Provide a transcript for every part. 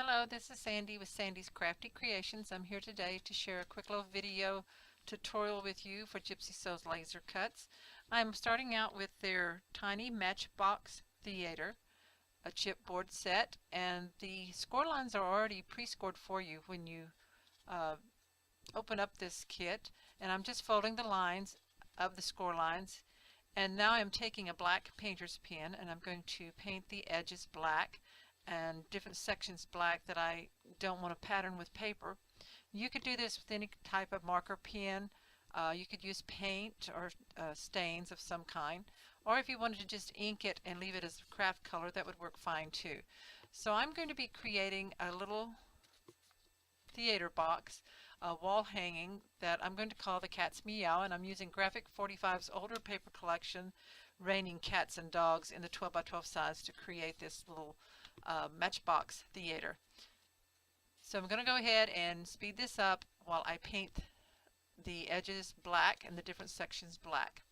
Hello, this is Sandy with Sandy's Crafty Creations. I'm here today to share a quick little video tutorial with you for Gypsy Sew's laser cuts. I'm starting out with their tiny Matchbox theater, a chipboard set, and the score lines are already pre-scored for you when you uh, open up this kit. And I'm just folding the lines of the score lines. And now I'm taking a black painter's pen and I'm going to paint the edges black and different sections black that I don't want to pattern with paper. You could do this with any type of marker pen. You could use paint or stains of some kind, or if you wanted to just ink it and leave it as a craft color, that would work fine too. So I'm going to be creating a little theater box, a wall hanging that I'm going to call the Cat's Meow, and I'm using Graphic 45's older paper collection, Raining Cats and Dogs, in the 12 by 12 size to create this little Matchbox theater. So I'm going to go ahead and speed this up while I paint the edges black and the different sections black.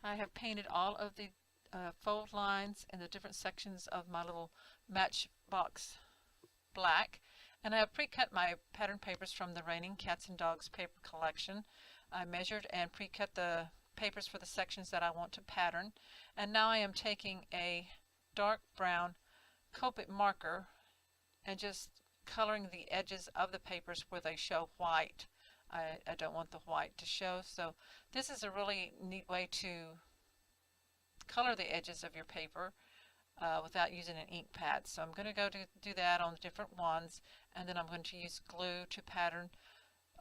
I have painted all of the fold lines and the different sections of my little Matchbox black, and I have pre-cut my pattern papers from the Raining Cats and Dogs paper collection. I measured and pre-cut the papers for the sections that I want to pattern, and now I am taking a dark brown Copic marker and just coloring the edges of the papers where they show white. I don't want the white to show, so this is a really neat way to color the edges of your paper without using an ink pad. So I'm going to do that on the different ones, and then I'm going to use glue to pattern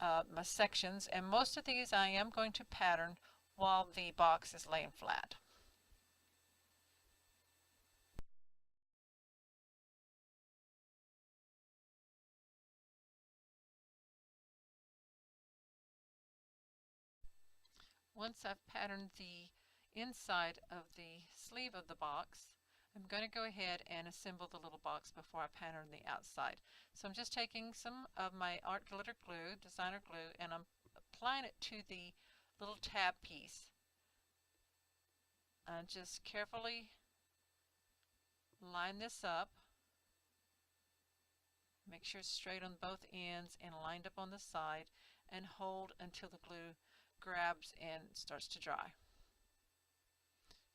my sections, and most of these I am going to pattern while the box is laying flat. Once I've patterned the inside of the sleeve of the box, I'm going to go ahead and assemble the little box before I pattern the outside. So I'm just taking some of my art glitter glue, designer glue, and I'm applying it to the little tab piece. And just carefully line this up. Make sure it's straight on both ends and lined up on the side, and hold until the glue grabs and starts to dry.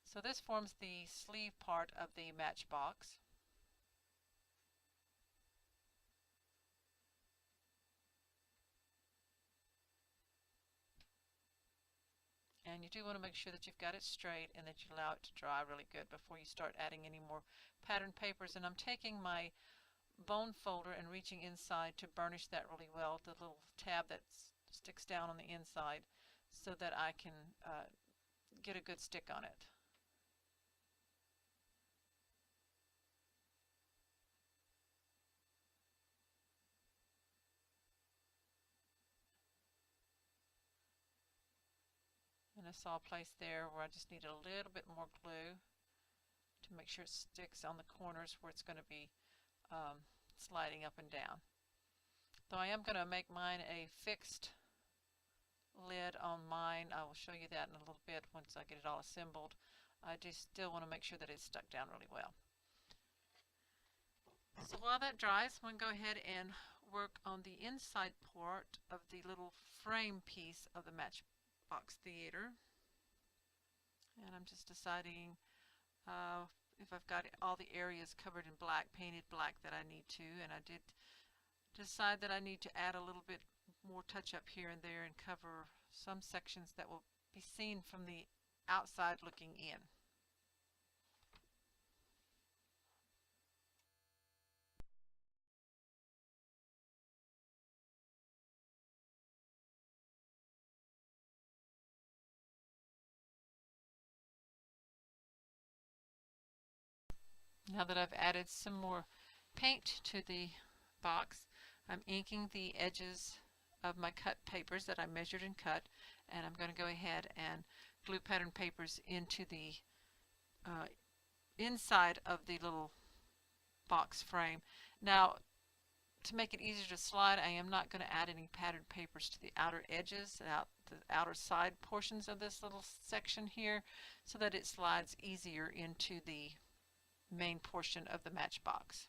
So this forms the sleeve part of the Matchbox. And you do want to make sure that you've got it straight and that you allow it to dry really good before you start adding any more pattern papers. And I'm taking my bone folder and reaching inside to burnish that really well, the little tab that sticks down on the inside, so that I can get a good stick on it. And I saw a place there where I just need a little bit more glue to make sure it sticks on the corners where it's going to be sliding up and down. Though I am going to make mine a fixed lid on mine. I will show you that in a little bit once I get it all assembled. I just still want to make sure that it's stuck down really well. So while that dries, I'm going to go ahead and work on the inside part of the little frame piece of the Matchbox theater. And I'm just deciding if I've got all the areas covered in black, painted black, that I need to, and I did decide that I need to add a little bit more touch up here and there and cover some sections that will be seen from the outside looking in. Now that I've added some more paint to the box, I'm inking the edges of my cut papers that I measured and cut, and I'm going to go ahead and glue pattern papers into the inside of the little box frame. Now, to make it easier to slide, I am not going to add any patterned papers to the outer edges, the outer side portions of this little section here, so that it slides easier into the main portion of the matchbox.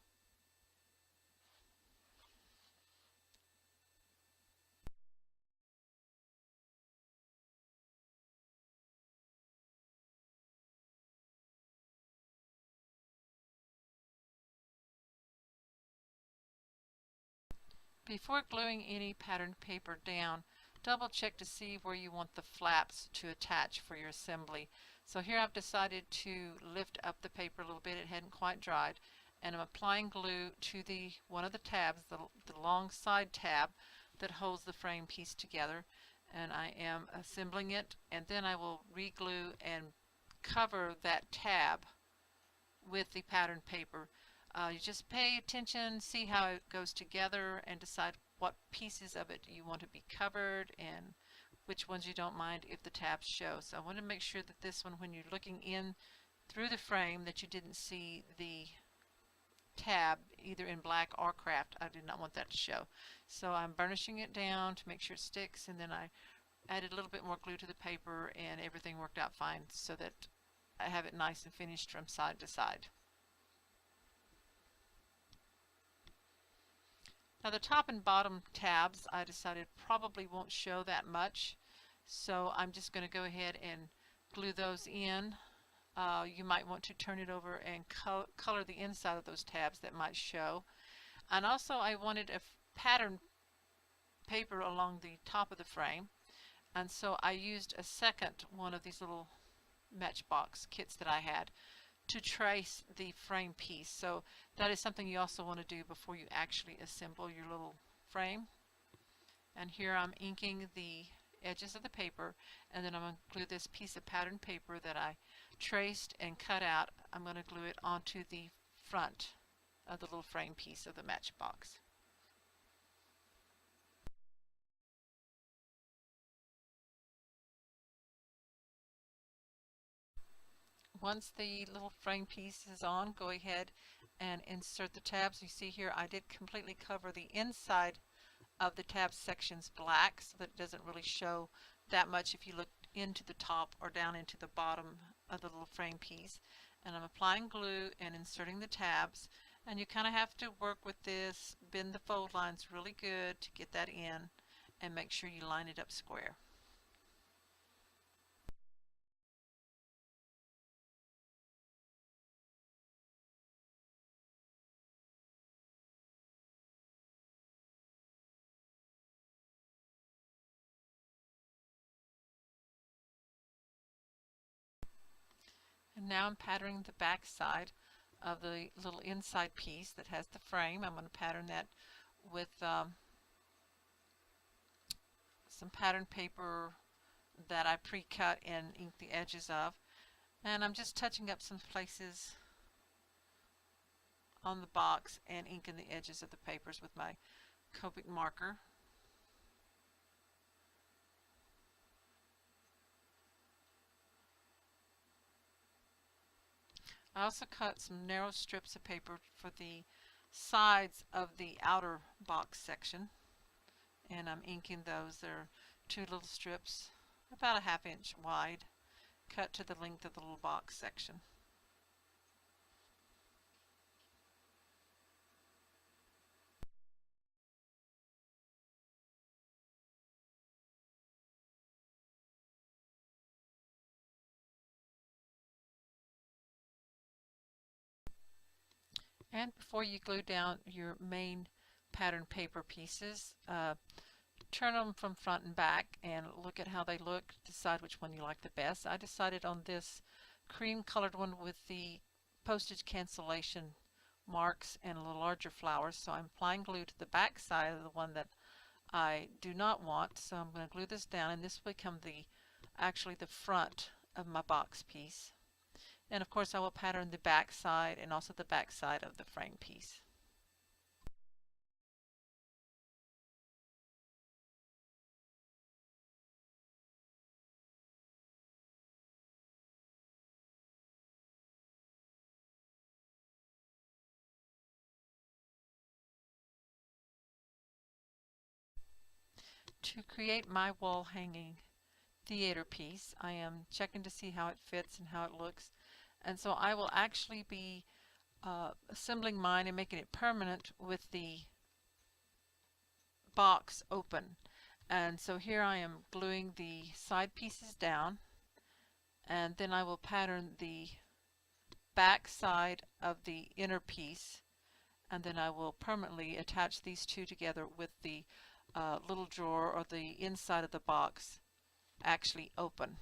Before gluing any patterned paper down, double check to see where you want the flaps to attach for your assembly. So here I've decided to lift up the paper a little bit. It hadn't quite dried, and I'm applying glue to one of the tabs, the long side tab that holds the frame piece together, and I am assembling it, and then I will re-glue and cover that tab with the patterned paper. You just pay attention, see how it goes together, and decide what pieces of it you want to be covered and which ones you don't mind if the tabs show. So I want to make sure that this one, when you're looking in through the frame, that you didn't see the tab either in black or craft. I did not want that to show. So I'm burnishing it down to make sure it sticks, and then I added a little bit more glue to the paper, and everything worked out fine so that I have it nice and finished from side to side. Now the top and bottom tabs I decided probably won't show that much, so I'm just going to go ahead and glue those in. You might want to turn it over and color the inside of those tabs that might show. And also I wanted a pattern paper along the top of the frame, and so I used a second one of these little MatchBox kits that I had to trace the frame piece. So that is something you also want to do before you actually assemble your little frame. And here I'm inking the edges of the paper, and then I'm going to glue this piece of patterned paper that I traced and cut out. I'm going to glue it onto the front of the little frame piece of the matchbox. Once the little frame piece is on, go ahead and insert the tabs. You see here I did completely cover the inside of the tab sections black so that it doesn't really show that much if you look into the top or down into the bottom of the little frame piece. And I'm applying glue and inserting the tabs, and you kind of have to work with this, bend the fold lines really good to get that in, and make sure you line it up square. And now I'm patterning the back side of the little inside piece that has the frame. I'm going to pattern that with some pattern paper that I pre-cut and inked the edges of. And I'm just touching up some places on the box and inking the edges of the papers with my Copic marker. I also cut some narrow strips of paper for the sides of the outer box section, and I'm inking those. There are two little strips about a ½ inch wide, cut to the length of the little box section. And before you glue down your main pattern paper pieces. Turn them from front and back and look at how they look. Decide which one you like the best. I decided on this cream colored one with the postage cancellation marks and a little larger flowers. So I'm applying glue to the back side of the one that I do not want. So I'm going to glue this down, and this will become actually the front of my box piece. And of course I will pattern the back side and also the back side of the frame piece. To create my wall hanging theater piece, I am checking to see how it fits and how it looks. And so I will actually be assembling mine and making it permanent with the box open. And so here I am gluing the side pieces down, and then I will pattern the back side of the inner piece, and then I will permanently attach these two together with the little drawer or the inside of the box actually open.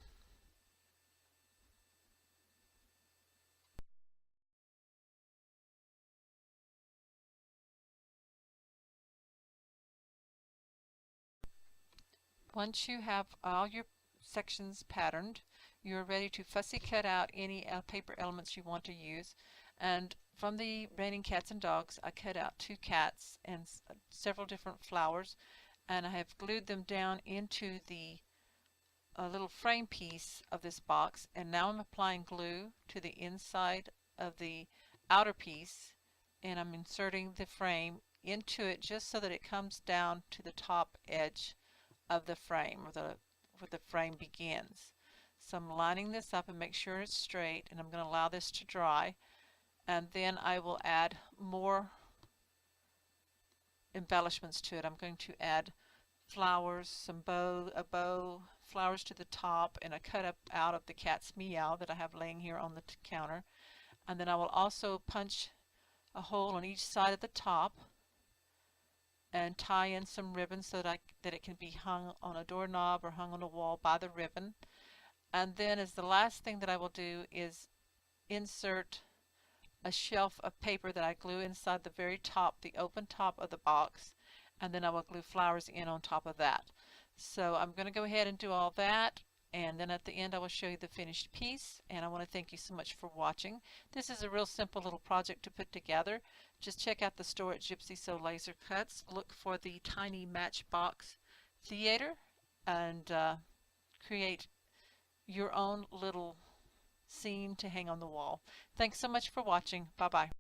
Once you have all your sections patterned, you're ready to fussy cut out any paper elements you want to use. And from the Raining Cats and Dogs, I cut out 2 cats and several different flowers, and I have glued them down into the little frame piece of this box. And now I'm applying glue to the inside of the outer piece, and I'm inserting the frame into it just so that it comes down to the top edge of the frame, where the frame begins. So I'm lining this up and make sure it's straight, and I'm going to allow this to dry, and then I will add more embellishments to it. I'm going to add flowers, a bow, flowers to the top, and a cut up out of the cat's Meow that I have laying here on the counter. And then I will also punch a hole on each side of the top and tie in some ribbon so that it can be hung on a doorknob or hung on a wall by the ribbon. And then as the last thing that I will do is insert a shelf of paper that I glue inside the very top, the open top of the box, and then I will glue flowers in on top of that. So I'm going to go ahead and do all that, and then at the end I will show you the finished piece. And I want to thank you so much for watching. This is a real simple little project to put together. Just check out the store at Gypsy Sew Laser Cuts. Look for the tiny Matchbox Theater and create your own little scene to hang on the wall. Thanks so much for watching. Bye-bye.